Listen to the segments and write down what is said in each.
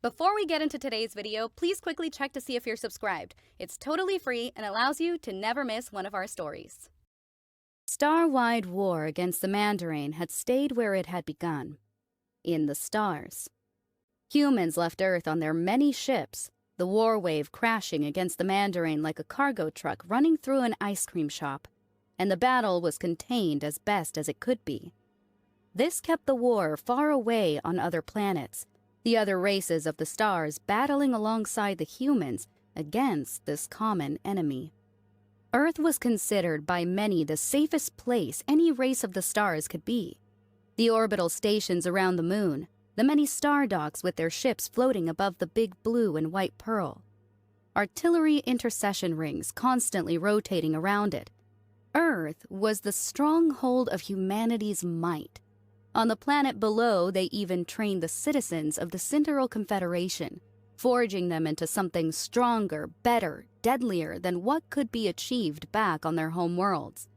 Before we get into today's video, please quickly check to see if you're subscribed. It's totally free and allows you to never miss one of our stories. Star-wide war against the Mandarin had stayed where it had begun, in the stars. Humans left Earth on their many ships, the war wave crashing against the Mandarin like a cargo truck running through an ice cream shop, and the battle was contained as best as it could be. This kept the war far away on other planets, the other races of the stars battling alongside the humans against this common enemy. Earth was considered by many the safest place any race of the stars could be. The orbital stations around the moon, the many star docks with their ships floating above the big blue and white pearl, artillery intercession rings constantly rotating around it. Earth was the stronghold of humanity's might. On the planet below, they even trained the citizens of the Cinderal Confederation, forging them into something stronger, better, deadlier than what could be achieved back on their home worlds.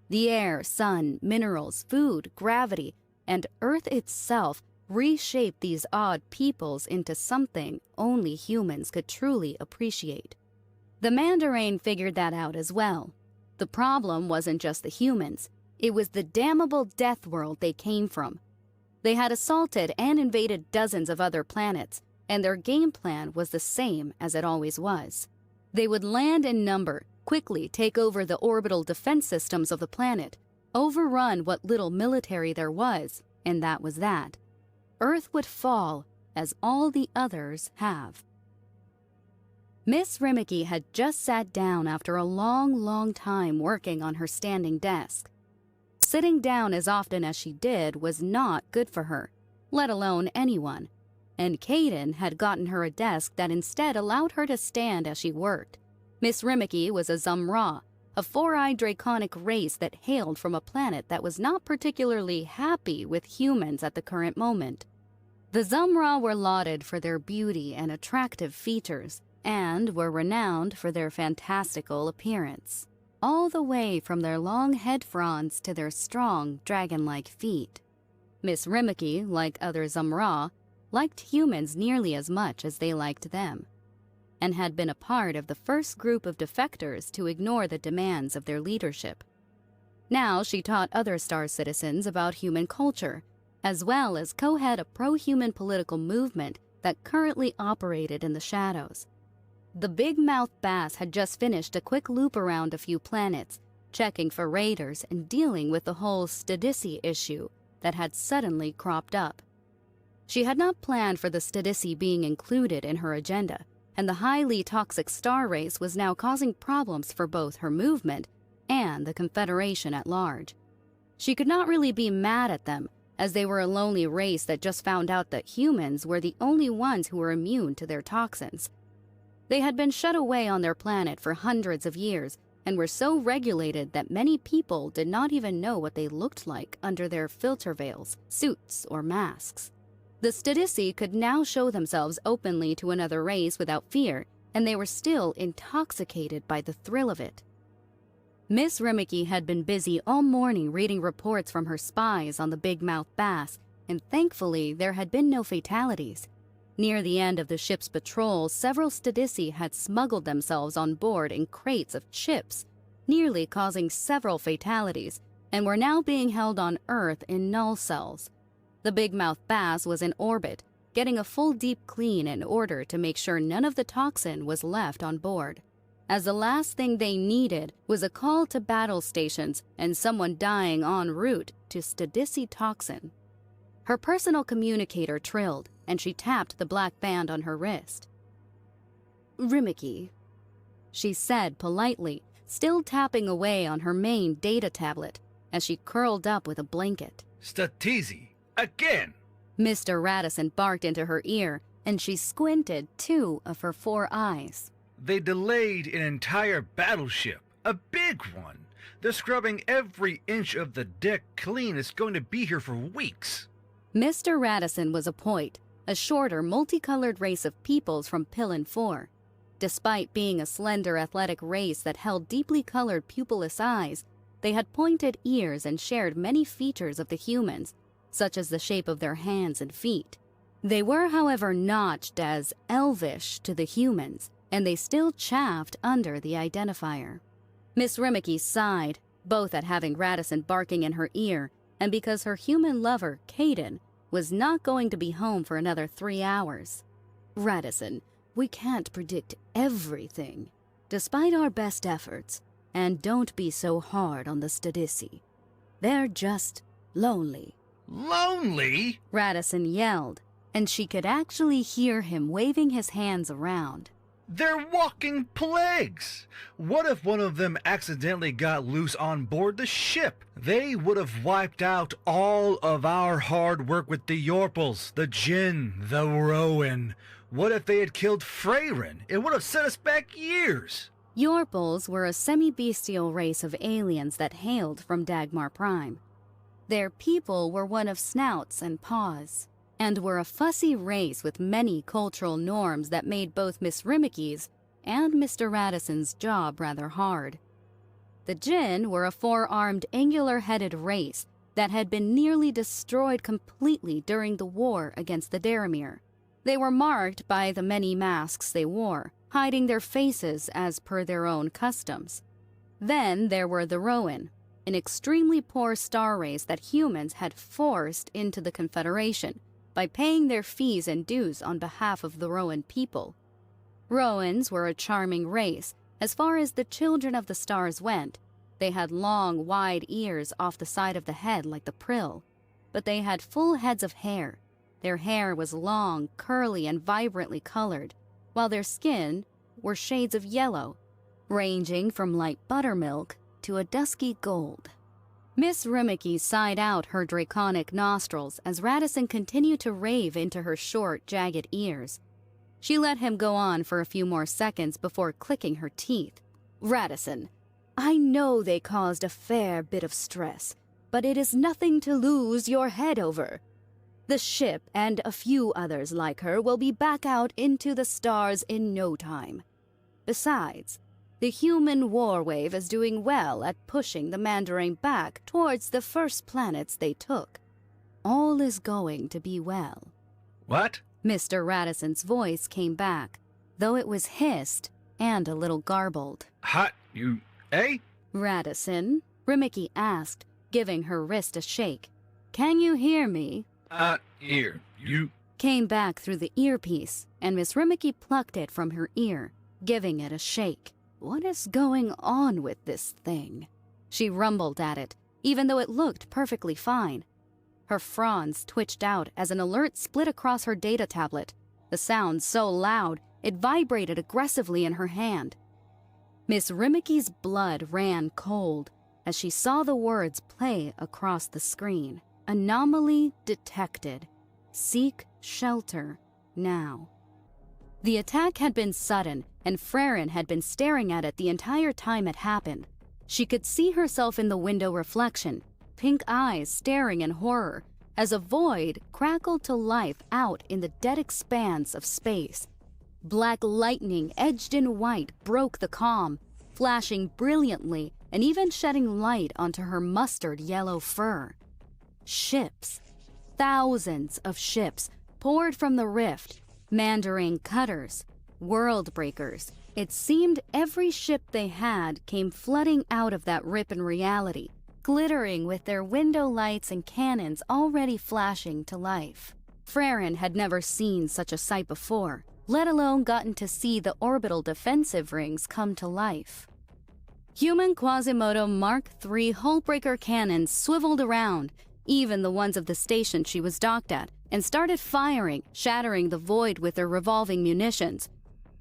The air, sun, minerals, food, gravity, and Earth itself reshaped these odd peoples into something only humans could truly appreciate. The Mandarin figured that out as well. The problem wasn't just the humans. It was the damnable death world they came from. They had assaulted and invaded dozens of other planets, and their game plan was the same as it always was. They would land in number, quickly take over the orbital defense systems of the planet, overrun what little military there was, and that was that. Earth would fall, as all the others have. Miss Rimmicky had just sat down after a long time working on her standing desk. Sitting down as often as she did was not good for her, let alone anyone, and Caden had gotten her a desk that instead allowed her to stand as she worked. Miss Rimmicky was a Zumra, a four-eyed draconic race that hailed from a planet that was not particularly happy with humans at the current moment. The Zumra were lauded for their beauty and attractive features, and were renowned for their fantastical appearance, all the way from their long head fronds to their strong, dragon-like feet. Miss Rimmicky, like other Zumra, liked humans nearly as much as they liked them, and had been a part of the first group of defectors to ignore the demands of their leadership. Now she taught other star citizens about human culture, as well as co-head a pro-human political movement that currently operated in the shadows. The big-mouthed bass had just finished a quick loop around a few planets, checking for raiders and dealing with the whole Stadici issue that had suddenly cropped up. She had not planned for the Stadici being included in her agenda, and the highly toxic star race was now causing problems for both her movement and the Confederation at large. She could not really be mad at them, as they were a lonely race that just found out that humans were the only ones who were immune to their toxins. They had been shut away on their planet for hundreds of years and were so regulated that many people did not even know what they looked like under their filter veils, suits, or masks. The Stadici could now show themselves openly to another race without fear, and they were still intoxicated by the thrill of it. Miss Rimmicky had been busy all morning reading reports from her spies on the big-mouthed bass, and thankfully there had been no fatalities. Near the end of the ship's patrol, several Stadici had smuggled themselves on board in crates of chips, nearly causing several fatalities, and were now being held on Earth in null cells. The big-mouthed bass was in orbit, getting a full deep clean in order to make sure none of the toxin was left on board, as the last thing they needed was a call to battle stations and someone dying en route to Stadici toxin. Her personal communicator trilled, and she tapped the black band on her wrist. "Rimmicky," she said politely, still tapping away on her main data tablet as she curled up with a blanket. "Statizi, again!" Mr. Radisson barked into her ear, and she squinted 2 of her 4 eyes. "They delayed an entire battleship, a big one. They're scrubbing every inch of the deck clean. It's going to be here for weeks." Mr. Radisson was a Point, a shorter, multicolored race of peoples from Pillin 4. Despite being a slender, athletic race that held deeply colored pupilless eyes, they had pointed ears and shared many features of the humans, such as the shape of their hands and feet. They were, however, notched as elvish to the humans, and they still chaffed under the identifier. Miss Rimmicky sighed, both at having Radisson barking in her ear and because her human lover, Caden, was not going to be home for another 3 hours. Radisson, we can't predict everything, despite our best efforts, and don't be so hard on the Stadici. They're just lonely. Lonely? Radisson yelled, and she could actually hear him waving his hands around. They're walking plagues! What if one of them accidentally got loose on board the ship? They would have wiped out all of our hard work with the Yorpals, the Jinn, the Rowan. What if they had killed Freyrin? It would have set us back years! Yorpals were a semi-bestial race of aliens that hailed from Dagmar Prime. Their people were one of snouts and paws, and were a fussy race with many cultural norms that made both Miss Rimmicky's and Mr. Radisson's job rather hard. The Jinn were a four-armed, angular-headed race that had been nearly destroyed completely during the war against the Daramir. They were marked by the many masks they wore, hiding their faces as per their own customs. Then there were the Rowan, an extremely poor star race that humans had forced into the Confederation by paying their fees and dues on behalf of the Rowan people. Rowans were a charming race as far as the children of the stars went. They had long, wide ears off the side of the head like the prill, but they had full heads of hair. Their hair was long, curly, and vibrantly colored, while their skin were shades of yellow, ranging from light buttermilk to a dusky gold. Miss Rimmicky sighed out her draconic nostrils as Radisson continued to rave into her short, jagged ears. She let him go on for a few more seconds before clicking her teeth. Radisson, I know they caused a fair bit of stress, but it is nothing to lose your head over. The ship and a few others like her will be back out into the stars in no time. Besides, the human war wave is doing well at pushing the Mandarin back towards the first planets they took. All is going to be well. What? Mr. Radisson's voice came back, though it was hissed and a little garbled. Hot, you, eh? Radisson, Rimmicky asked, giving her wrist a shake. Can you hear me? Here, you... Came back through the earpiece, and Miss Rimmicky plucked it from her ear, giving it a shake. What is going on with this thing? She rumbled at it, even though it looked perfectly fine. Her fronds twitched out as an alert split across her data tablet, the sound so loud it vibrated aggressively in her hand. Miss Rimmicky's blood ran cold as she saw the words play across the screen. Anomaly detected. Seek shelter now. The attack had been sudden, and Freyrin had been staring at it the entire time it happened. She could see herself in the window reflection, pink eyes staring in horror, as a void crackled to life out in the dead expanse of space. Black lightning edged in white broke the calm, flashing brilliantly and even shedding light onto her mustard yellow fur. Ships. Thousands of ships poured from the rift, Mandarin cutters, world breakers. It seemed every ship they had came flooding out of that rip in reality, glittering with their window lights and cannons already flashing to life. Freyrin had never seen such a sight before, let alone gotten to see the orbital defensive rings come to life. Human Quasimodo Mark III hullbreaker cannons swiveled around, even the ones of the station she was docked at, and started firing, shattering the void with their revolving munitions.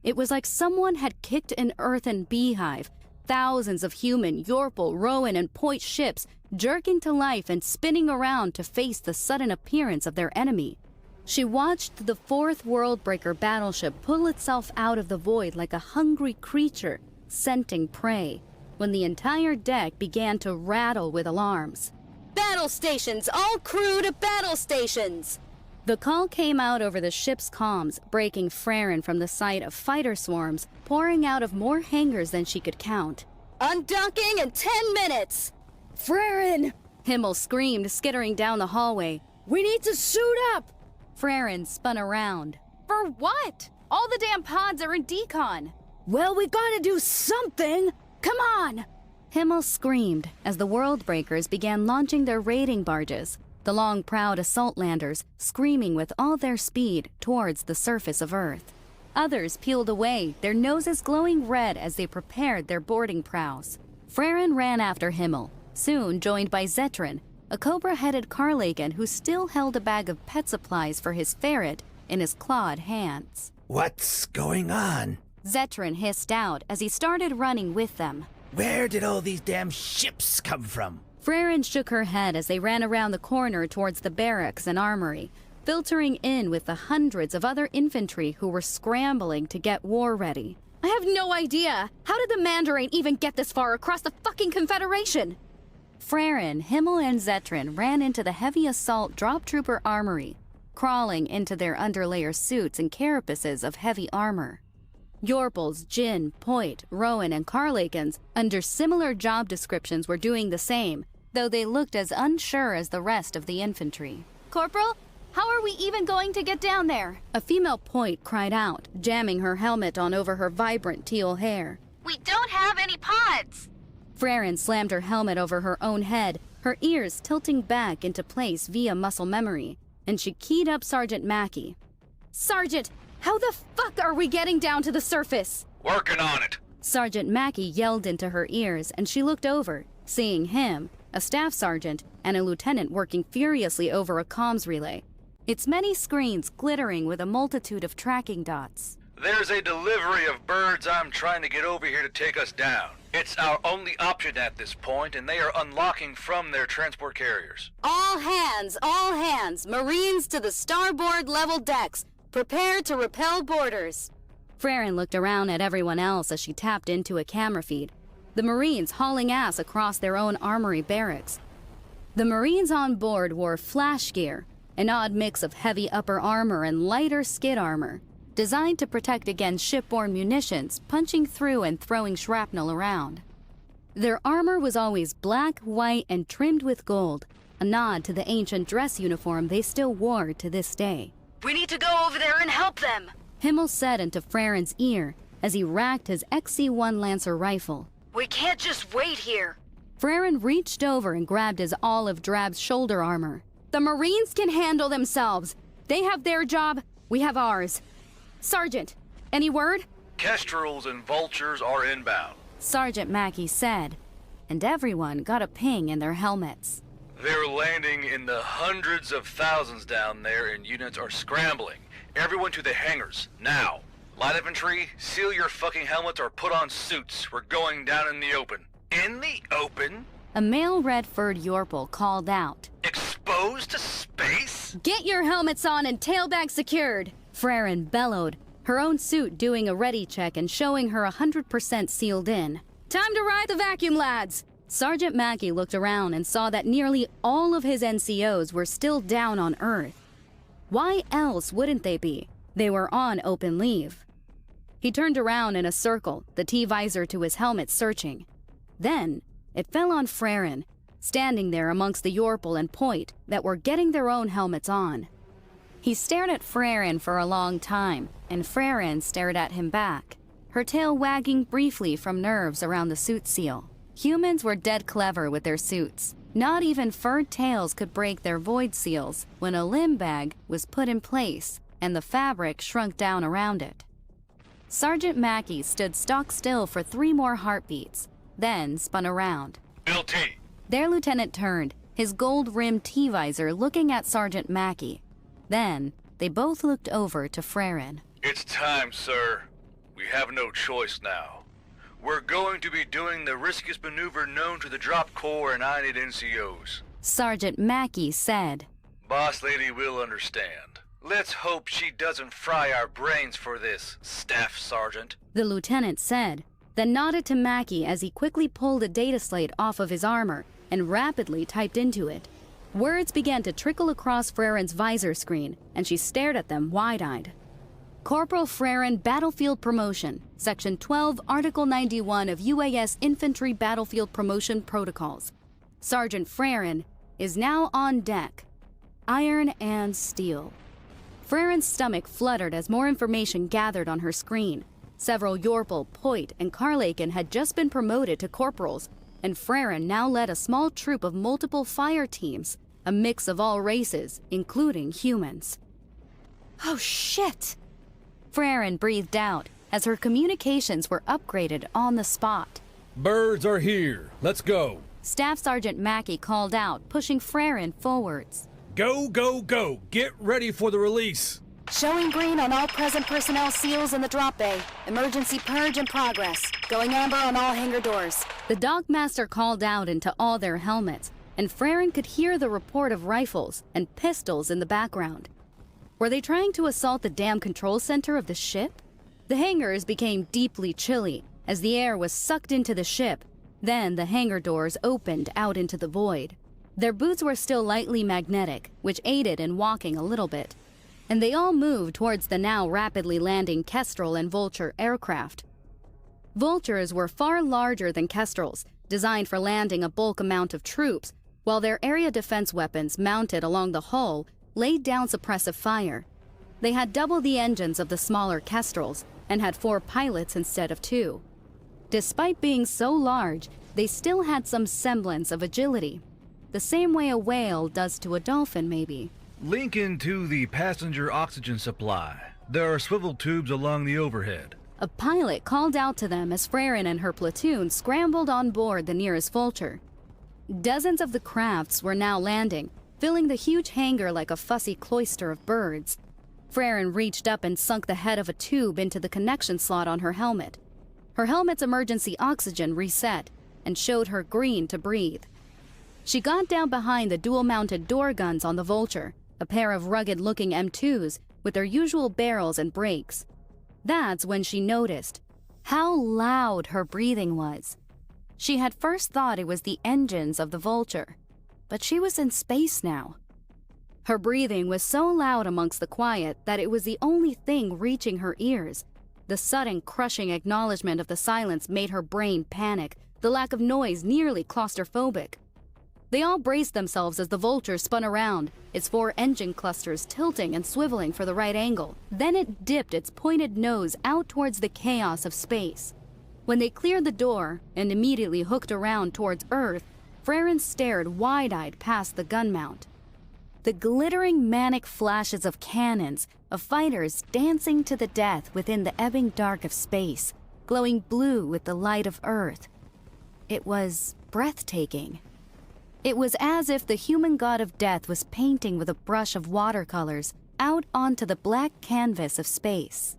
It was like someone had kicked an earthen beehive, thousands of human, Yorpal, Rowan, and Point ships jerking to life and spinning around to face the sudden appearance of their enemy. She watched the fourth Worldbreaker battleship pull itself out of the void like a hungry creature, scenting prey, when the entire deck began to rattle with alarms. Battle stations! All crew to battle stations! The call came out over the ship's comms, breaking Freyrin from the sight of fighter swarms pouring out of more hangars than she could count. Undocking in 10 minutes! Freyrin! Himmel screamed, skittering down the hallway. We need to suit up! Freren spun around. For what? All the damn pods are in decon. Well, we gotta do something! Come on! Himmel screamed as the World Breakers began launching their raiding barges, the long prowed assault landers screaming with all their speed towards the surface of Earth. Others peeled away, their noses glowing red as they prepared their boarding prows. Freren ran after Himmel, soon joined by Zetrin, a cobra-headed Carlagan who still held a bag of pet supplies for his ferret in his clawed hands. What's going on? Zetrin hissed out as he started running with them. Where did all these damn ships come from? Freren shook her head as they ran around the corner towards the barracks and armory, filtering in with the hundreds of other infantry who were scrambling to get war ready. I have no idea! How did the Mandarin even get this far across the fucking Confederation? Freren, Himmel, and Zetrin ran into the heavy assault drop trooper armory, crawling into their underlayer suits and carapaces of heavy armor. Yorpals, Jin, Poit, Rowan, and Carlagans, under similar job descriptions, were doing the same, though they looked as unsure as the rest of the infantry. Corporal, how are we even going to get down there? A female Poit cried out, jamming her helmet on over her vibrant teal hair. We don't have any pods! Freren slammed her helmet over her own head, her ears tilting back into place via muscle memory, and she keyed up Sergeant Mackey. Sergeant, how the fuck are we getting down to the surface? Working on it. Sergeant Mackey yelled into her ears, and she looked over, seeing him, a staff sergeant, and a lieutenant working furiously over a comms relay, its many screens glittering with a multitude of tracking dots. There's a delivery of birds I'm trying to get over here to take us down. It's our only option at this point, and they are unlocking from their transport carriers. All hands, Marines to the starboard level decks. Prepare to repel boarders. Freren looked around at everyone else as she tapped into a camera feed, the Marines hauling ass across their own armory barracks. The Marines on board wore flash gear, an odd mix of heavy upper armor and lighter skid armor, designed to protect against shipborne munitions punching through and throwing shrapnel around. Their armor was always black, white, and trimmed with gold, a nod to the ancient dress uniform they still wore to this day. We need to go over there and help them, Himmel said into Freren's ear as he racked his XC-1 Lancer rifle. We can't just wait here. Freren reached over and grabbed his olive drab shoulder armor. The Marines can handle themselves. They have their job, we have ours. Sergeant, any word? Kestrels and vultures are inbound. Sergeant Mackey said, and everyone got a ping in their helmets. They're landing in the hundreds of thousands down there, and units are scrambling. Everyone to the hangars, now. Light infantry, seal your fucking helmets or put on suits. We're going down in the open. In the open? A male red-furred Yorpal called out. Exposed to space? Get your helmets on and tailbags secured, Freren bellowed, her own suit doing a ready check and showing her 100% sealed in. Time to ride the vacuum, lads! Sergeant Mackey looked around and saw that nearly all of his NCOs were still down on Earth. Why else wouldn't they be? They were on open leave. He turned around in a circle, the T-visor to his helmet searching. Then, it fell on Freren, standing there amongst the Yorpal and Poit that were getting their own helmets on. He stared at Freren for a long time, and Freren stared at him back, her tail wagging briefly from nerves around the suit seal. Humans were dead clever with their suits. Not even furred tails could break their void seals when a limb bag was put in place and the fabric shrunk down around it. Sergeant Mackey stood stock still for 3 more heartbeats, then spun around. LT. Their lieutenant turned, his gold-rimmed T-visor looking at Sergeant Mackey. Then, they both looked over to Freren. It's time, sir. We have no choice now. We're going to be doing the riskiest maneuver known to the Drop Corps, and I need NCOs. Sergeant Mackey said. Boss lady will understand. Let's hope she doesn't fry our brains for this, Staff Sergeant. The lieutenant said, then nodded to Mackey as he quickly pulled a data slate off of his armor and rapidly typed into it. Words began to trickle across Freren's visor screen, and she stared at them wide-eyed. Corporal Freren Battlefield Promotion, Section 12, Article 91 of UAS Infantry Battlefield Promotion Protocols. Sergeant Freren is now on deck. Iron and steel. Freren's stomach fluttered as more information gathered on her screen. Several Yorpal, Poit, and Carlaken had just been promoted to corporals, and Freren now led a small troop of multiple fire teams, a mix of all races, including humans. Oh shit! Freren breathed out as her communications were upgraded on the spot. Birds are here. Let's go. Staff Sergeant Mackey called out, pushing Freren forwards. Go, go, go. Get ready for the release. Showing green on all present personnel seals in the drop bay. Emergency purge in progress. Going amber on all hangar doors. The Dogmaster called out into all their helmets, and Freren could hear the report of rifles and pistols in the background. Were they trying to assault the damn control center of the ship? The hangars became deeply chilly as the air was sucked into the ship. Then the hangar doors opened out into the void. Their boots were still lightly magnetic, which aided in walking a little bit. And they all moved towards the now rapidly landing Kestrel and Vulture aircraft. Vultures were far larger than Kestrels, designed for landing a bulk amount of troops, while their area defense weapons mounted along the hull laid down suppressive fire. They had double the engines of the smaller Kestrels and had 4 pilots instead of 2. Despite being so large, they still had some semblance of agility. The same way a whale does to a dolphin, maybe. Link into the passenger oxygen supply. There are swivel tubes along the overhead. A pilot called out to them as Freren and her platoon scrambled on board the nearest Vulture. Dozens of the crafts were now landing, filling the huge hangar like a fussy cloister of birds. Freren reached up and sunk the head of a tube into the connection slot on her helmet. Her helmet's emergency oxygen reset and showed her green to breathe. She got down behind the dual-mounted door guns on the Vulture, a pair of rugged-looking M2s with their usual barrels and brakes. That's when she noticed how loud her breathing was. She had first thought it was the engines of the Vulture, but she was in space now. Her breathing was so loud amongst the quiet that it was the only thing reaching her ears. The sudden, crushing acknowledgement of the silence made her brain panic, the lack of noise nearly claustrophobic. They all braced themselves as the Vulture spun around, its 4 engine clusters tilting and swiveling for the right angle. Then it dipped its pointed nose out towards the chaos of space. When they cleared the door and immediately hooked around towards Earth, Freren stared wide-eyed past the gun mount. The glittering manic flashes of cannons, of fighters dancing to the death within the ebbing dark of space, glowing blue with the light of Earth. It was breathtaking. It was as if the human god of death was painting with a brush of watercolors out onto the black canvas of space.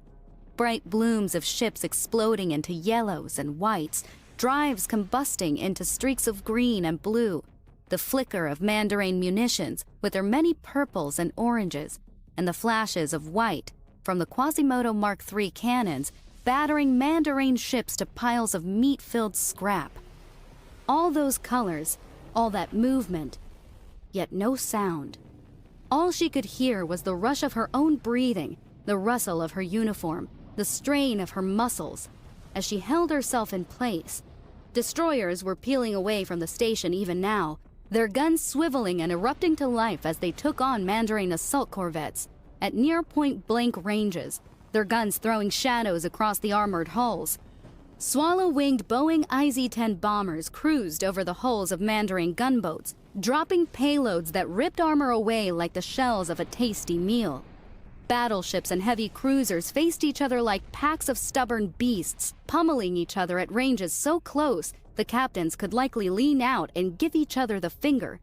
Bright blooms of ships exploding into yellows and whites, drives combusting into streaks of green and blue, the flicker of Mandarin munitions with their many purples and oranges, and the flashes of white from the Quasimodo Mark III cannons battering Mandarin ships to piles of meat-filled scrap. All those colors, all that movement, yet no sound. All she could hear was the rush of her own breathing, the rustle of her uniform, the strain of her muscles. As she held herself in place, destroyers were peeling away from the station even now, their guns swiveling and erupting to life as they took on Mandarin assault corvettes at near point-blank ranges, their guns throwing shadows across the armored hulls. Swallow-winged Boeing IZ-10 bombers cruised over the hulls of Mandarin gunboats, dropping payloads that ripped armor away like the shells of a tasty meal. Battleships and heavy cruisers faced each other like packs of stubborn beasts, pummeling each other at ranges so close the captains could likely lean out and give each other the finger.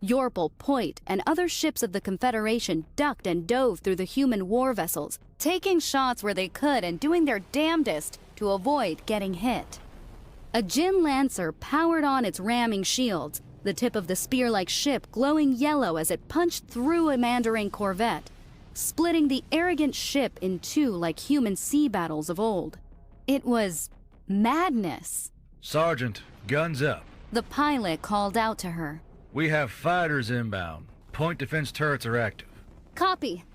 Yorpal, Poit, and other ships of the Confederation ducked and dove through the human war vessels, taking shots where they could and doing their damnedest to avoid getting hit. A Jin Lancer powered on its ramming shields, the tip of the spear-like ship glowing yellow as it punched through a Mandarin corvette, splitting the arrogant ship in two like human sea battles of old. It was madness. Sergeant, guns up. The pilot called out to her. We have fighters inbound. Point defense turrets are active. Copy,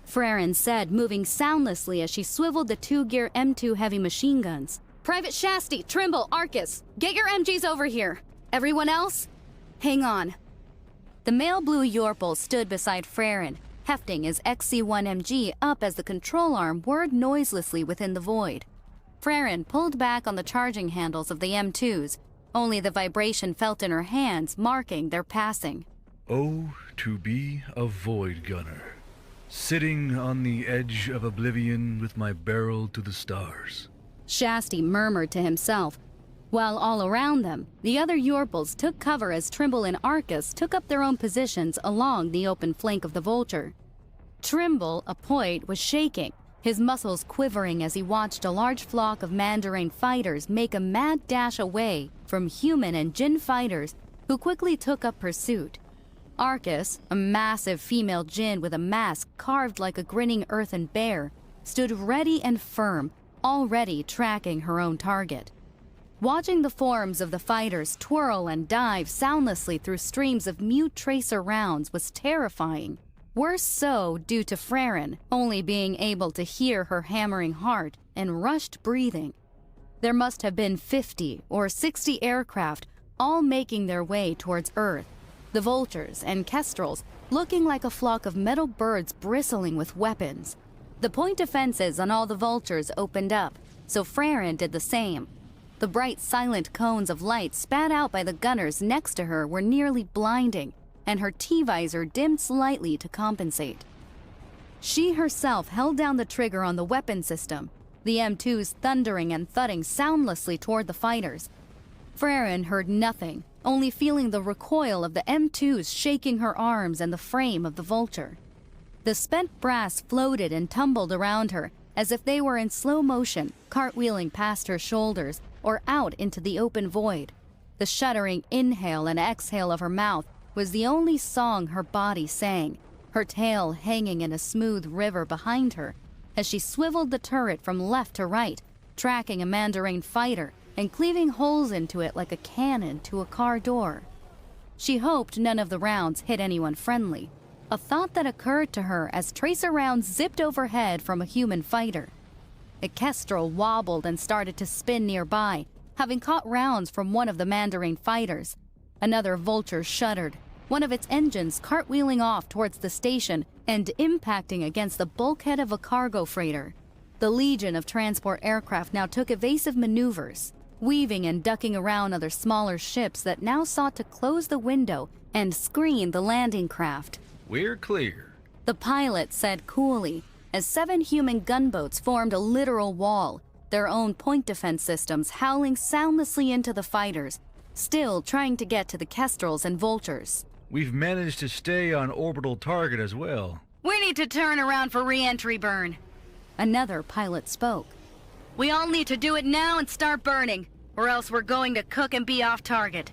Freren said, moving soundlessly as she swiveled the 2-gear M2 heavy machine guns. Private Shasti, Trimble, Arcus, get your MGs over here. Everyone else, hang on. The male blue Yorpal stood beside Freren, hefting his XC-1MG up as the control arm whirred noiselessly within the void. Freren pulled back on the charging handles of the M2s, only the vibration felt in her hands marking their passing. Oh, to be a void gunner, sitting on the edge of oblivion with my barrel to the stars. Shasti murmured to himself, while all around them, the other Yorpals took cover as Trimble and Arcus took up their own positions along the open flank of the Vulture. Trimble, a point, was shaking, his muscles quivering as he watched a large flock of Mandarin fighters make a mad dash away from human and Jinn fighters who quickly took up pursuit. Arcus, a massive female Jinn with a mask carved like a grinning earthen bear, stood ready and firm, already tracking her own target. Watching the forms of the fighters twirl and dive soundlessly through streams of mute tracer rounds was terrifying. Worse so due to Freren only being able to hear her hammering heart and rushed breathing. There must have been 50 or 60 aircraft all making their way towards Earth, the Vultures and Kestrels looking like a flock of metal birds bristling with weapons. The point defenses on all the Vultures opened up, so Freren did the same. The bright, silent cones of light spat out by the gunners next to her were nearly blinding, and her T-visor dimmed slightly to compensate. She herself held down the trigger on the weapon system, the M2s thundering and thudding soundlessly toward the fighters. Freren heard nothing, only feeling the recoil of the M2s shaking her arms and the frame of the Vulture. The spent brass floated and tumbled around her, as if they were in slow motion, cartwheeling past her shoulders or out into the open void. The shuddering inhale and exhale of her mouth was the only song her body sang, her tail hanging in a smooth river behind her, as she swiveled the turret from left to right, tracking a Mandarin fighter and cleaving holes into it like a cannon to a car door. She hoped none of the rounds hit anyone friendly, a thought that occurred to her as tracer rounds zipped overhead from a human fighter. A Kestrel wobbled and started to spin nearby, having caught rounds from one of the Mandarin fighters. Another Vulture shuddered, one of its engines cartwheeling off towards the station and impacting against the bulkhead of a cargo freighter. The legion of transport aircraft now took evasive maneuvers, weaving and ducking around other smaller ships that now sought to close the window and screen the landing craft. We're clear, The pilot said coolly, as 7 human gunboats formed a literal wall, their own point defense systems howling soundlessly into the fighters, still trying to get to the Kestrels and Vultures. We've managed to stay on orbital target as well. We need to turn around for re-entry burn. Another pilot spoke. We all need to do it now and start burning, or else we're going to cook and be off target.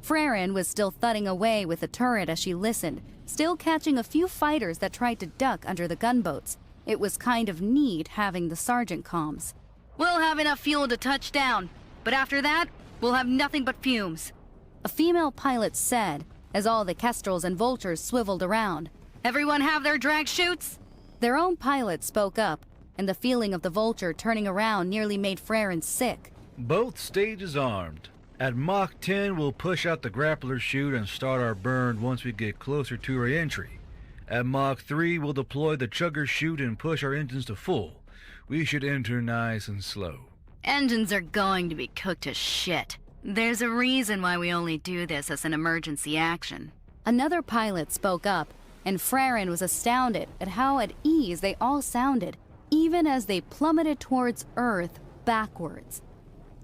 Freren was still thudding away with the turret as she listened, still catching a few fighters that tried to duck under the gunboats. It was kind of neat having the sergeant comms. We'll have enough fuel to touch down, but after that, we'll have nothing but fumes. A female pilot said, as all the Kestrels and Vultures swiveled around. Everyone have their drag chutes? Their own pilot spoke up, and the feeling of the Vulture turning around nearly made Freren sick. Both stages armed. At Mach 10, we'll push out the grappler chute and start our burn once we get closer to re-entry. At Mach 3, we'll deploy the chugger chute and push our engines to full. We should enter nice and slow. Engines are going to be cooked to shit. There's a reason why we only do this as an emergency action. Another pilot spoke up, and Freren was astounded at how at ease they all sounded, even as they plummeted towards Earth backwards.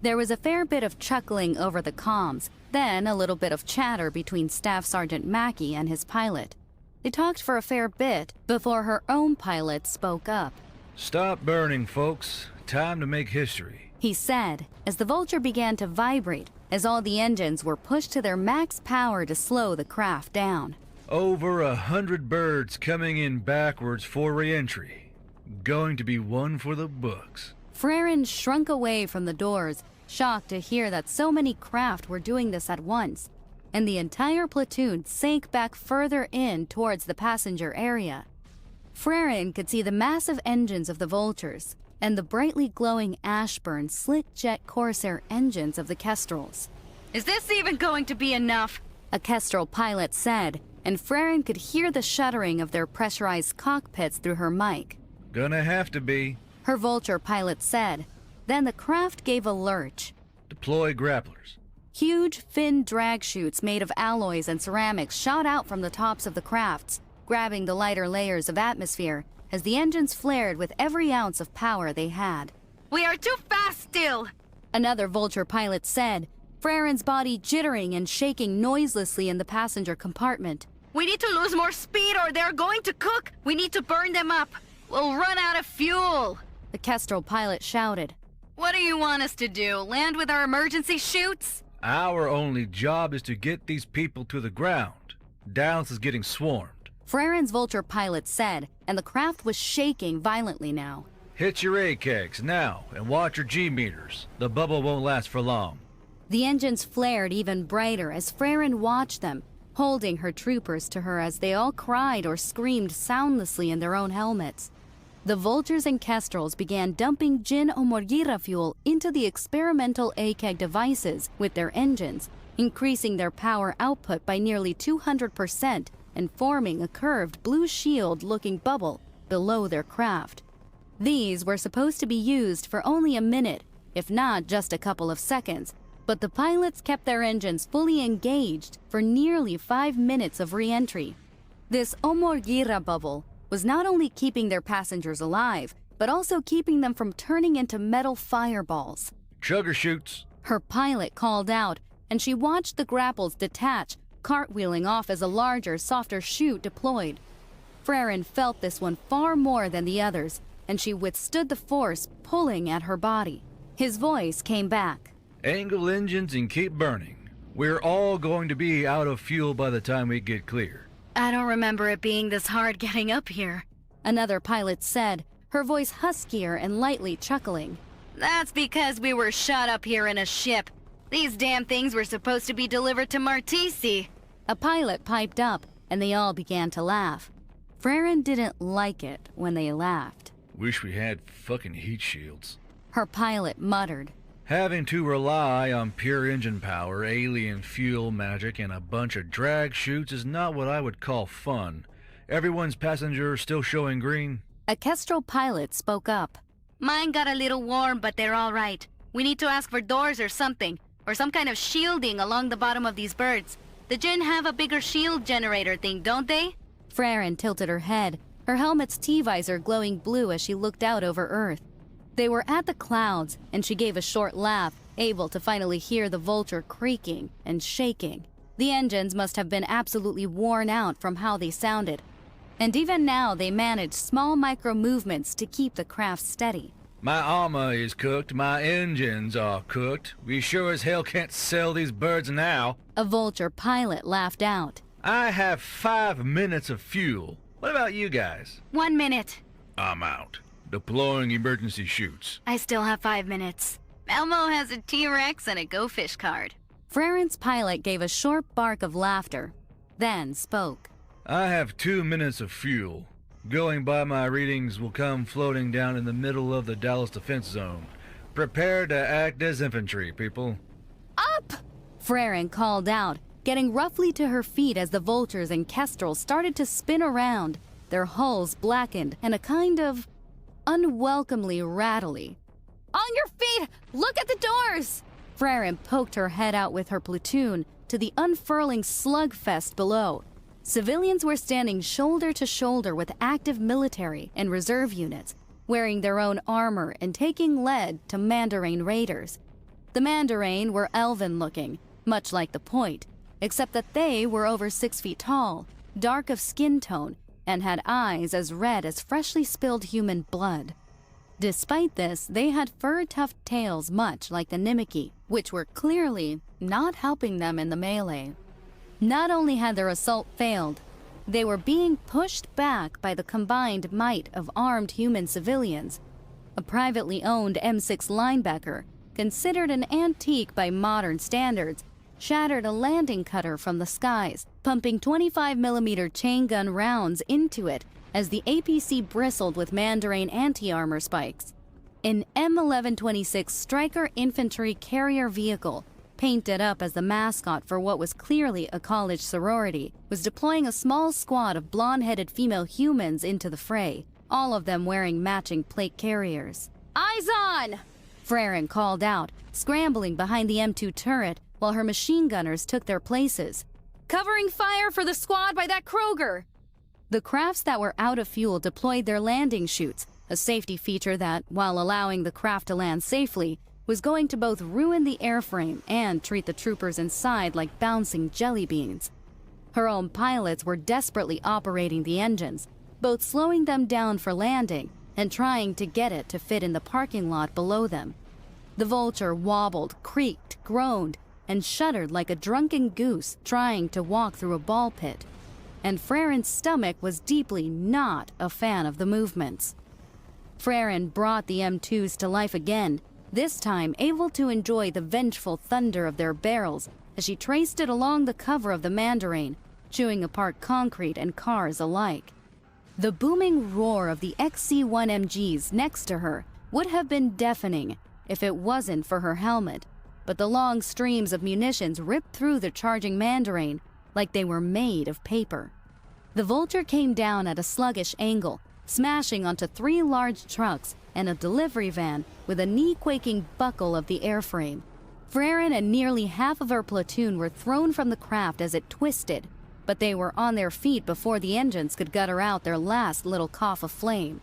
There was a fair bit of chuckling over the comms, then a little bit of chatter between Staff Sergeant Mackey and his pilot. They talked for a fair bit before her own pilot spoke up. Stop burning, folks. Time to make history. He said, as the Vulture began to vibrate, as all the engines were pushed to their max power to slow the craft down. Over 100 birds coming in backwards for re-entry. Going to be one for the books. Freren shrunk away from the doors, shocked to hear that so many craft were doing this at once, and the entire platoon sank back further in towards the passenger area. Freren could see the massive engines of the Vultures and the brightly glowing Ashburn slit-jet Corsair engines of the Kestrels. Is this even going to be enough? A Kestrel pilot said, and Freren could hear the shuddering of their pressurized cockpits through her mic. Gonna have to be. Her Vulture pilot said. Then the craft gave a lurch. Deploy grapplers. Huge, fin drag chutes made of alloys and ceramics shot out from the tops of the crafts, grabbing the lighter layers of atmosphere as the engines flared with every ounce of power they had. We are too fast still! Another Vulture pilot said, Freren's body jittering and shaking noiselessly in the passenger compartment. We need to lose more speed or they're going to cook! We need to burn them up! We'll run out of fuel! The Kestrel pilot shouted. What do you want us to do? Land with our emergency chutes? Our only job is to get these people to the ground. Dallas is getting swarmed. Freren's Vulture pilot said, and the craft was shaking violently now. Hit your ACAGs now and watch your G-meters. The bubble won't last for long. The engines flared even brighter as Freren watched them, holding her troopers to her as they all cried or screamed soundlessly in their own helmets. The Vultures and Kestrels began dumping Jin Omorgira fuel into the experimental ACAG devices with their engines, increasing their power output by nearly 200% and forming a curved blue shield-looking bubble below their craft. These were supposed to be used for only a minute, if not just a couple of seconds, but the pilots kept their engines fully engaged for nearly 5 minutes of re-entry. This Omorgira bubble was not only keeping their passengers alive, but also keeping them from turning into metal fireballs. Chugger shoots. Her pilot called out, and she watched the grapples detach, cartwheeling off as a larger, softer chute deployed. Freren felt this one far more than the others, and she withstood the force pulling at her body. His voice came back. Angle engines and keep burning. We're all going to be out of fuel by the time we get clear. I don't remember it being this hard getting up here. Another pilot said, her voice huskier and lightly chuckling. That's because we were shot up here in a ship. These damn things were supposed to be delivered to Martisi. A pilot piped up, and they all began to laugh. Freren didn't like it when they laughed. Wish we had fucking heat shields. Her pilot muttered. Having to rely on pure engine power, alien fuel magic, and a bunch of drag chutes is not what I would call fun. Everyone's passenger still showing green. A Kestrel pilot spoke up. Mine got a little warm, but they're all right. We need to ask for doors or something, or some kind of shielding along the bottom of these birds. The Jinn have a bigger shield generator thing, don't they? Freren tilted her head, her helmet's T-visor glowing blue as she looked out over Earth. They were at the clouds, and she gave a short laugh, able to finally hear the Vulture creaking and shaking. The engines must have been absolutely worn out from how they sounded, and even now they managed small micro-movements to keep the craft steady. My armor is cooked, my engines are cooked. We sure as hell can't sell these birds now. A Vulture pilot laughed out. I have 5 minutes of fuel. What about you guys? 1 minute. I'm out. Deploying emergency chutes. I still have 5 minutes. Elmo has a T-Rex and a Go Fish card. Freren's pilot gave a short bark of laughter, then spoke. I have 2 minutes of fuel. Going by my readings will come floating down in the middle of the Dallas defense zone. Prepare to act as infantry, people. Up! Freren called out, getting roughly to her feet as the Vultures and Kestrels started to spin around, their hulls blackened and a kind of unwelcomely rattly. On your feet! Look at the doors! Freren poked her head out with her platoon to the unfurling slugfest below. Civilians were standing shoulder to shoulder with active military and reserve units, wearing their own armor and taking lead to Mandarin raiders. The Mandarin were elven-looking, much like the Point, except that they were over 6 feet tall, dark of skin tone, and had eyes as red as freshly spilled human blood. Despite this, they had fur-tufted tails much like the Nimiki, which were clearly not helping them in the melee. Not only had their assault failed, they were being pushed back by the combined might of armed human civilians. A privately owned M6 linebacker, considered an antique by modern standards, shattered a landing cutter from the skies, pumping 25mm chain gun rounds into it as the APC bristled with Mandarin anti-armor spikes. An M1126 Stryker infantry carrier vehicle, painted up as the mascot for what was clearly a college sorority, was deploying a small squad of blonde-headed female humans into the fray, all of them wearing matching plate carriers. "Eyes on!" Freren called out, scrambling behind the M2 turret while her machine gunners took their places. "Covering fire for the squad by that Kroger!" The crafts that were out of fuel deployed their landing chutes, a safety feature that, while allowing the craft to land safely, was going to both ruin the airframe and treat the troopers inside like bouncing jelly beans. Her own pilots were desperately operating the engines, both slowing them down for landing and trying to get it to fit in the parking lot below them. The Vulture wobbled, creaked, groaned, and shuddered like a drunken goose trying to walk through a ball pit. And Freren's stomach was deeply not a fan of the movements. Freren brought the M2s to life again, this time able to enjoy the vengeful thunder of their barrels as she traced it along the cover of the Mandarin, chewing apart concrete and cars alike. The booming roar of the XC-1MGs next to her would have been deafening if it wasn't for her helmet, but the long streams of munitions ripped through the charging Mandarin like they were made of paper. The Vulture came down at a sluggish angle, smashing onto 3 large trucks and a delivery van with a knee-quaking buckle of the airframe. Freren and nearly half of her platoon were thrown from the craft as it twisted, but they were on their feet before the engines could gutter out their last little cough of flame.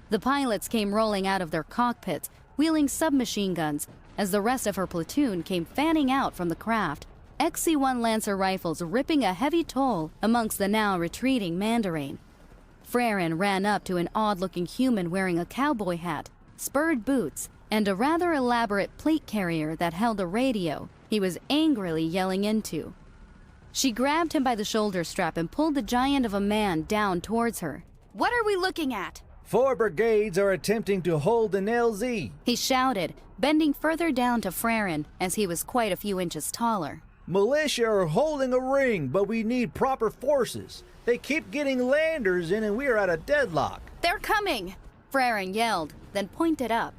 The pilots came rolling out of their cockpits, wheeling submachine guns, as the rest of her platoon came fanning out from the craft, XC-1 Lancer rifles ripping a heavy toll amongst the now retreating Mandarin. Freren ran up to an odd-looking human wearing a cowboy hat, spurred boots, and a rather elaborate plate carrier that held a radio he was angrily yelling into. She grabbed him by the shoulder strap and pulled the giant of a man down towards her. "What are we looking at?" 4 brigades are attempting to hold an LZ. He shouted, bending further down to Freren as he was quite a few inches taller. Militia are holding a ring, but we need proper forces. They keep getting landers in and we are at a deadlock. "They're coming!" Freren yelled, then pointed up.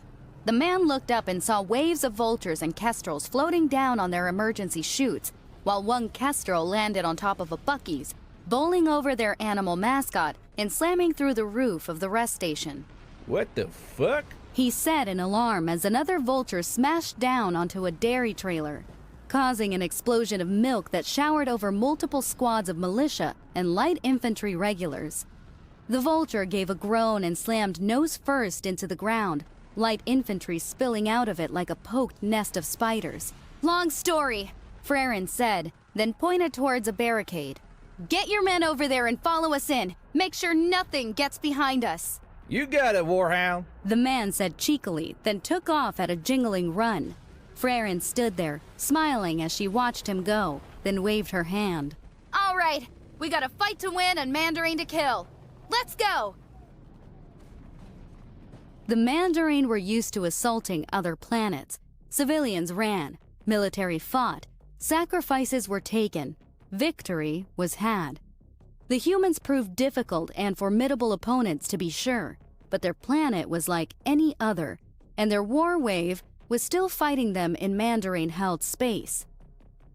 The man looked up and saw waves of vultures and kestrels floating down on their emergency chutes, while one kestrel landed on top of a Buc-ee's, bowling over their animal mascot and slamming through the roof of the rest station. What the fuck? He said in alarm as another vulture smashed down onto a dairy trailer, causing an explosion of milk that showered over multiple squads of militia and light infantry regulars. The vulture gave a groan and slammed nose first into the ground, light infantry spilling out of it like a poked nest of spiders. "Long story," Freren said, then pointed towards a barricade. "Get your men over there and follow us in. Make sure nothing gets behind us." You got it, Warhound. The man said cheekily, then took off at a jingling run. Freren stood there, smiling as she watched him go, then waved her hand. "All right, we got a fight to win and Mandarin to kill. Let's go!" The Mandarin were used to assaulting other planets. Civilians ran, military fought, sacrifices were taken, victory was had. The humans proved difficult and formidable opponents to be sure, but their planet was like any other, and their war wave was still fighting them in Mandarin-held space.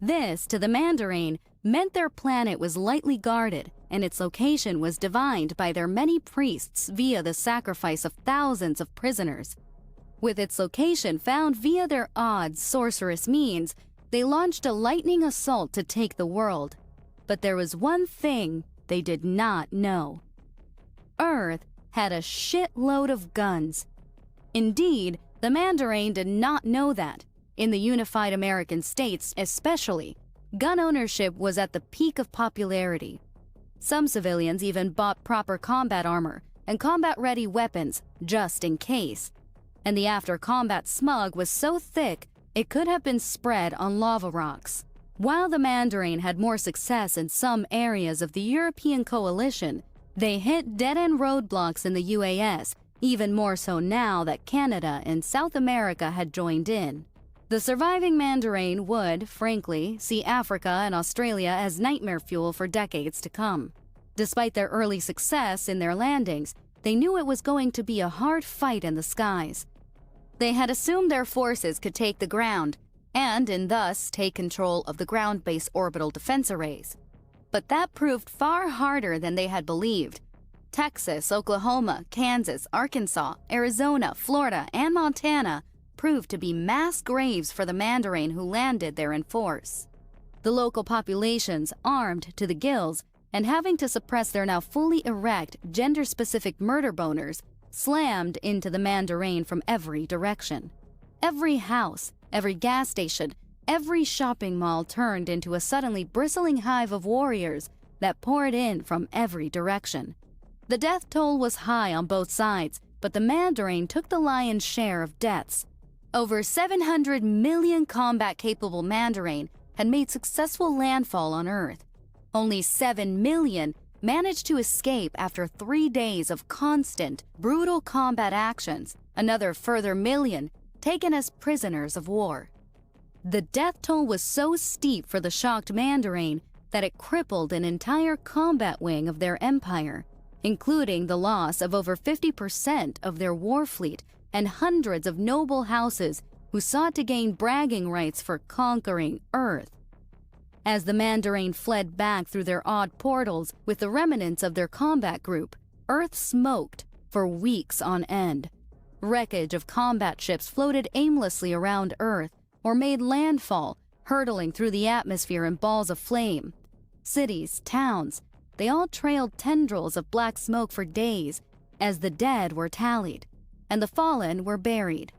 This, to the Mandarin, meant their planet was lightly guarded, and its location was divined by their many priests via the sacrifice of thousands of prisoners. With its location found via their odd, sorcerous means, they launched a lightning assault to take the world. But there was one thing they did not know. Earth had a shitload of guns. Indeed, the Mandarin did not know that. In the unified American states especially, gun ownership was at the peak of popularity. Some civilians even bought proper combat armor and combat-ready weapons just in case. And the after-combat smug was so thick it could have been spread on lava rocks. While the Mandarin had more success in some areas of the European coalition, they hit dead-end roadblocks in the UAS, even more so now that Canada and South America had joined in. The surviving Mandarin would, frankly, see Africa and Australia as nightmare fuel for decades to come. Despite their early success in their landings, they knew it was going to be a hard fight in the skies. They had assumed their forces could take the ground, and in thus take control of the ground-based orbital defense arrays. But that proved far harder than they had believed. Texas, Oklahoma, Kansas, Arkansas, Arizona, Florida, and Montana proved to be mass graves for the Mandarin who landed there in force. The local populations, armed to the gills and having to suppress their now fully erect, gender-specific murder boners, slammed into the Mandarin from every direction. Every house, every gas station, every shopping mall turned into a suddenly bristling hive of warriors that poured in from every direction. The death toll was high on both sides, but the Mandarin took the lion's share of deaths. Over 700 million combat-capable Mandarin had made successful landfall on Earth. Only 7 million managed to escape after 3 days of constant, brutal combat actions, another further million taken as prisoners of war. The death toll was so steep for the shocked Mandarin that it crippled an entire combat wing of their empire, including the loss of over 50% of their war fleet and hundreds of noble houses who sought to gain bragging rights for conquering Earth. As the Mandarin fled back through their odd portals with the remnants of their combat group, Earth smoked for weeks on end. Wreckage of combat ships floated aimlessly around Earth or made landfall, hurtling through the atmosphere in balls of flame. Cities, towns, they all trailed tendrils of black smoke for days as the dead were tallied and the fallen were buried.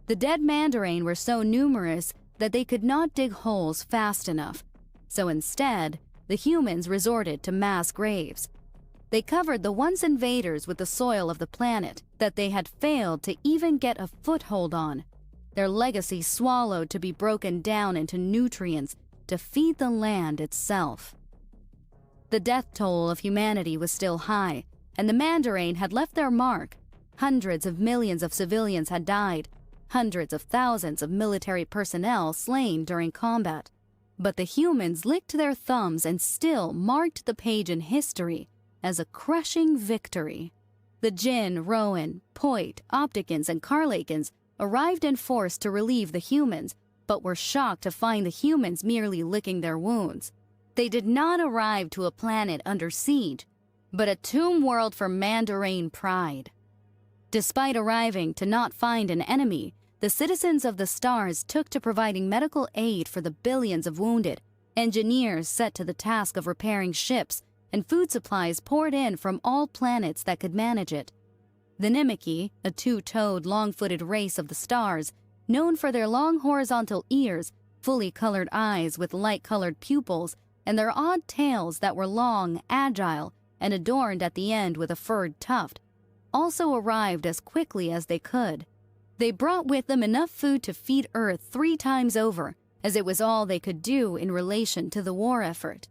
The dead Mandarin were so numerous that they could not dig holes fast enough, so instead, the humans resorted to mass graves. They covered the once invaders with the soil of the planet that they had failed to even get a foothold on, their legacy swallowed to be broken down into nutrients to feed the land itself. The death toll of humanity was still high, and the Mandarin had left their mark. Hundreds of millions of civilians had died, hundreds of thousands of military personnel slain during combat. But the humans licked their thumbs and still marked the page in history as a crushing victory. The Jinn, Rowan, Poit, Opticans, and Carlakans arrived in force to relieve the humans, but were shocked to find the humans merely licking their wounds. They did not arrive to a planet under siege, but a tomb world for Mandarin pride. Despite arriving to not find an enemy, the citizens of the stars took to providing medical aid for the billions of wounded, engineers set to the task of repairing ships, and food supplies poured in from all planets that could manage it. The Nimiki, a two-toed, long-footed race of the stars, known for their long horizontal ears, fully colored eyes with light-colored pupils, and their odd tails that were long, agile, and adorned at the end with a furred tuft, also arrived as quickly as they could. They brought with them enough food to feed Earth 3 times over, as it was all they could do in relation to the war effort.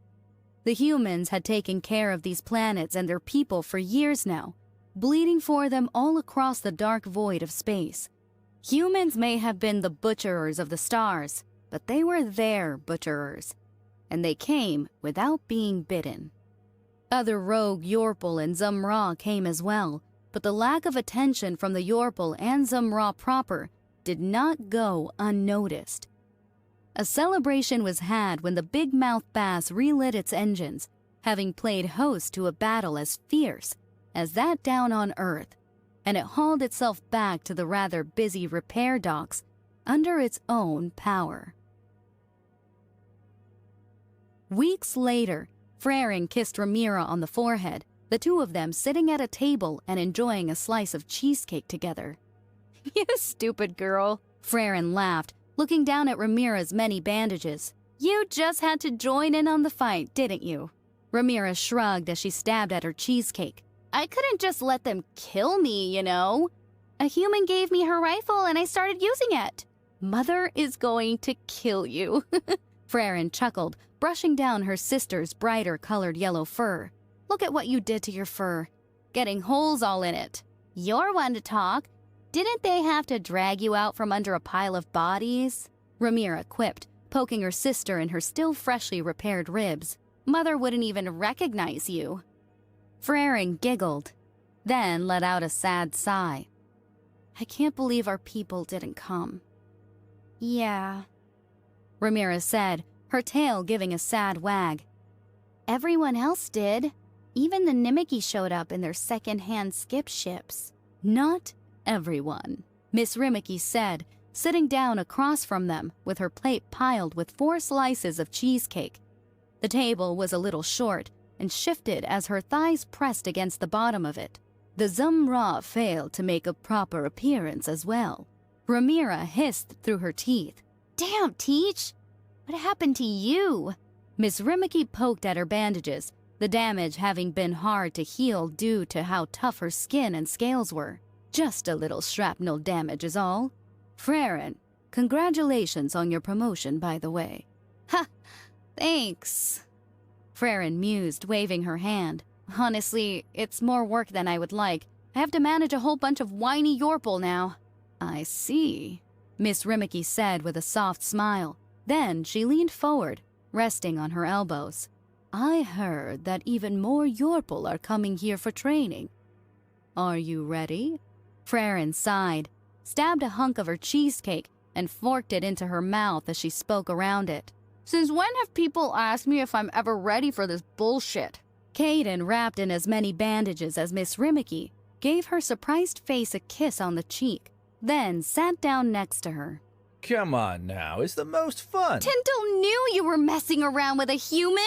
The humans had taken care of these planets and their people for years now, bleeding for them all across the dark void of space. Humans may have been the butcherers of the stars, but they were their butcherers, and they came without being bidden. Other rogue Yorpal and Zumra came as well, but the lack of attention from the Yorpal and Zumra proper did not go unnoticed. A celebration was had when the big-mouth bass relit its engines, having played host to a battle as fierce as that down on Earth, and it hauled itself back to the rather busy repair docks under its own power. Weeks later, Freren kissed Ramira on the forehead, the two of them sitting at a table and enjoying a slice of cheesecake together. "You stupid girl," Freren laughed, looking down at Ramira's many bandages. "You just had to join in on the fight, didn't you?" Ramira shrugged as she stabbed at her cheesecake. "I couldn't just let them kill me, you know. A human gave me her rifle and I started using it." "Mother is going to kill you," Freren chuckled, brushing down her sister's brighter-colored yellow fur. "Look at what you did to your fur, getting holes all in it." "You're one to talk. Didn't they have to drag you out from under a pile of bodies?" Ramira quipped, poking her sister in her still freshly repaired ribs. "Mother wouldn't even recognize you." Freren giggled, then let out a sad sigh. "I can't believe our people didn't come." "Yeah, Ramirez said, her tail giving a sad wag. Everyone else did. Even the Nimiki showed up in their second-hand skip ships. Not everyone, Miss Rimiki said, sitting down across from them with her plate piled with 4 slices of cheesecake. The table was a little short and shifted as her thighs pressed against the bottom of it. The Zumra failed to make a proper appearance as well. Ramira hissed through her teeth. Damn, Teach! What happened to you? Miss Rimiki poked at her bandages, the damage having been hard to heal due to how tough her skin and scales were. Just a little shrapnel damage is all. Frerin, congratulations on your promotion, by the way. Ha! Thanks. Frerin mused, waving her hand. Honestly, it's more work than I would like. I have to manage a whole bunch of whiny Yorple now. I see, Miss Rimiki said with a soft smile. Then she leaned forward, resting on her elbows. I heard that even more Yorple are coming here for training. Are you ready? Frerin sighed, stabbed a hunk of her cheesecake, and forked it into her mouth as she spoke around it. Since when have people asked me if I'm ever ready for this bullshit? Kaden, wrapped in as many bandages as Miss Rimiki, gave her surprised face a kiss on the cheek, then sat down next to her. Come on now, it's the most fun. Tinto knew you were messing around with a human!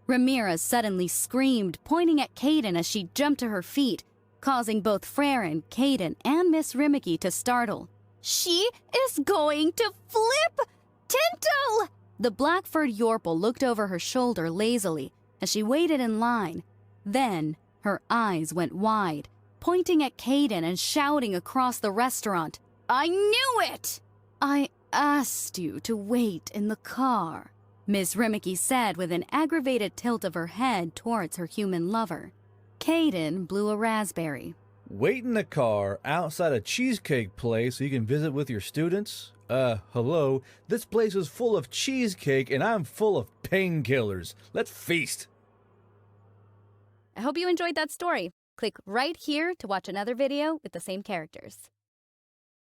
Ramirez suddenly screamed, pointing at Kaden as she jumped to her feet, causing both Frerin, Kaden, and Miss Rimiki to startle. She is going to flip! Tinto! The black-furred Yorple looked over her shoulder lazily as she waited in line. Then her eyes went wide, pointing at Kaden and shouting across the restaurant. I knew it! I asked you to wait in the car, Miss Rimiki said with an aggravated tilt of her head towards her human lover. Kaden blew a raspberry. Wait in the car outside a cheesecake place so you can visit with your students? Hello? This place is full of cheesecake and I'm full of painkillers. Let's feast. I hope you enjoyed that story. Click right here to watch another video with the same characters.